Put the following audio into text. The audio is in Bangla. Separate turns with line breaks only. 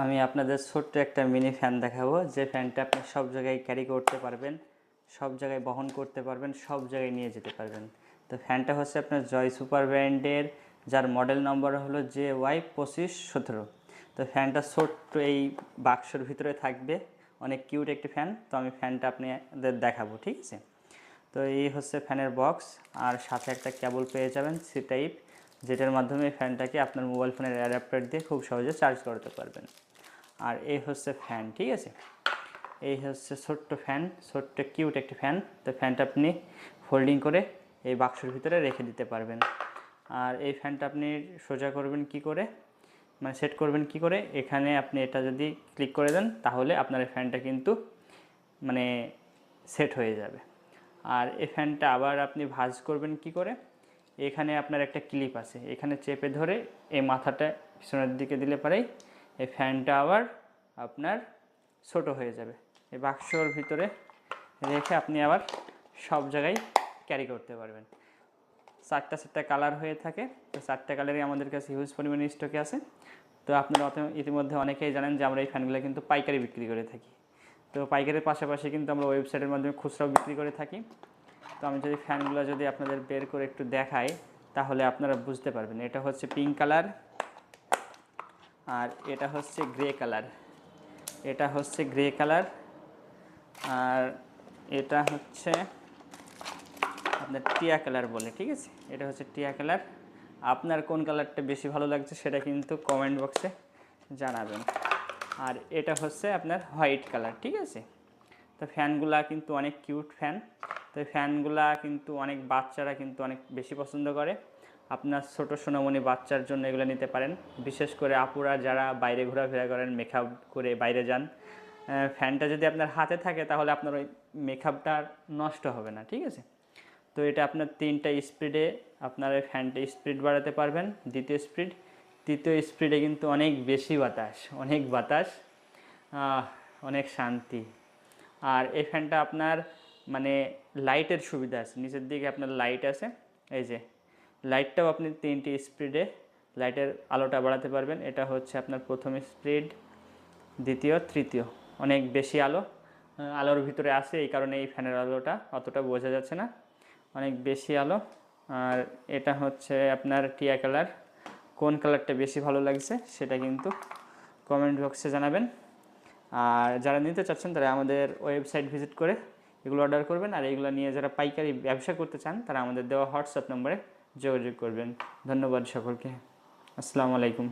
আমি আপনাদের ছোট্ট একটা মিনি ফ্যান দেখাবো, যে ফ্যানটা আপনি সব জায়গায় ক্যারি করতে পারবেন, সব জায়গায় বহন করতে পারবেন, সব জায়গায় নিয়ে যেতে পারবেন। তো ফ্যানটা হচ্ছে আপনার জয় সুপার ব্র্যান্ডের, যার মডেল নম্বর হলো JY2517। তো ফ্যানটা ছোট্ট এই বাক্সর ভিতরে থাকবে, অনেক কিউট একটি ফ্যান। তো আমি ফ্যানটা আপনাদের দেখাবো, ঠিক আছে। তো এই হচ্ছে ফ্যানের বক্স, আর সাথে একটা কেবল পেয়ে যাবেন সি টাইপ, যেটার মাধ্যমে ফ্যানটাকে আপনার মোবাইল ফোনের অ্যাডাপ্টার দিয়ে খুব সহজে চার্জ করতে পারবেন। আর এই হচ্ছে ফ্যান, ঠিক আছে। এই হচ্ছে ছোট্ট ফ্যান, ছোট্ট কিউট একটি ফ্যান। তো ফ্যানটা আপনি ফোল্ডিং করে এই বাক্সের ভিতরে রেখে দিতে পারবেন। আর এই ফ্যানটা আপনি সোজা করবেন কি করে, মানে সেট করবেন কি করে, এখানে আপনি এটা যদি ক্লিক করে দেন তাহলে আপনার এই ফ্যানটা কিন্তু মানে সেট হয়ে যাবে। আর এই ফ্যানটা আবার আপনি ভাঁজ করবেন কি করে, এখানে আপনার একটা ক্লিপ আছে, এখানে চেপে ধরে এই মাথাটা পিছনের দিকে দিলে পরেই এই ফ্যানটা আবার আপনার ছোট হয়ে যাবে। এই বাক্সর ভিতরে রেখে আপনি আবার সব জায়গায় ক্যারি করতে পারবেন। চারটা কালার হয়ে থাকে, তো চারটা কালারই আমাদের কাছে হিউজ পরিমাণে স্টকে আছে। তো আপনারা ইতিমধ্যে অনেকেই জানেন যে আমরা এই ফ্যানগুলো কিন্তু পাইকারি বিক্রি করে থাকি। তো পাইকারির পাশাপাশি কিন্তু আমরা ওয়েবসাইটের মাধ্যমে খুচরাও বিক্রি করে থাকি। তো আমি যদি ফ্যানগুলো যদি আপনাদের বের করে একটু দেখাই তাহলে আপনারা বুঝতে পারবেন। এটা হচ্ছে পিঙ্ক কালার, আর এটা হচ্ছে গ্রে কালার, এটা হচ্ছে গ্রে কালার, আর এটা হচ্ছে আপনার টিয়া কালার বলে, ঠিক আছে। এটা হচ্ছে টিয়া কালার। আপনার কোন কালারটা বেশি ভালো লাগছে সেটা কিন্তু কমেন্ট বক্সে জানাবেন। আর এটা হচ্ছে আপনার হোয়াইট কালার, ঠিক আছে। তো ফ্যানগুলা কিন্তু অনেক কিউট ফ্যান। তো ফ্যানগুলা কিন্তু অনেক বাচ্চারা কিন্তু অনেক বেশি পছন্দ করে। আপনার ছোটো সোনামণি বাচ্চার জন্য এগুলো নিতে পারেন। বিশেষ করে আপুরা যারা বাইরে ঘোরাফেরা করেন, মেকআপ করে বাইরে যান, ফ্যানটা যদি আপনার হাতে থাকে তাহলে আপনার ওই মেকআপটা নষ্ট হবে না, ঠিক আছে। তো এটা আপনার 3টা স্পিডে আপনার এই ফ্যানটা স্পিড বাড়াতে পারবেন। দ্বিতীয় স্পিড, তৃতীয় স্পিডে কিন্তু অনেক বেশি বাতাস, অনেক বাতাস, অনেক শান্তি। আর এই ফ্যানটা আপনার মানে লাইটের সুবিধা আছে, নিচের দিকে আপনার লাইট আছে, এই যে লাইটটাও আপনি 3টি স্পিডে লাইটের আলোটা বাড়াতে পারবেন। এটা হচ্ছে আপনার প্রথম স্পিড, দ্বিতীয়, তৃতীয়, অনেক বেশি আলো আলোর ভিতরে আছে, এই কারণে এই ফ্যানের আলোটা অতটা বোঝা যাচ্ছে না, অনেক বেশি আলো। আর এটা হচ্ছে আপনার টিয়া কালার। কোন কালারটা বেশি ভালো লাগছে সেটা কিন্তু কমেন্ট বক্সে জানাবেন। আর যারা নিতে চাচ্ছেন তারা আমাদের ওয়েবসাইট ভিজিট করে এগুলো অর্ডার করবেন। আর এগুলো নিয়ে যারা পাইকারি ব্যবসা করতে চান তারা আমাদের দেওয়া হোয়াটসঅ্যাপ নম্বরে যোগাযোগ করবেন। ধন্যবাদ সকলকে। আসসালামু আলাইকুম।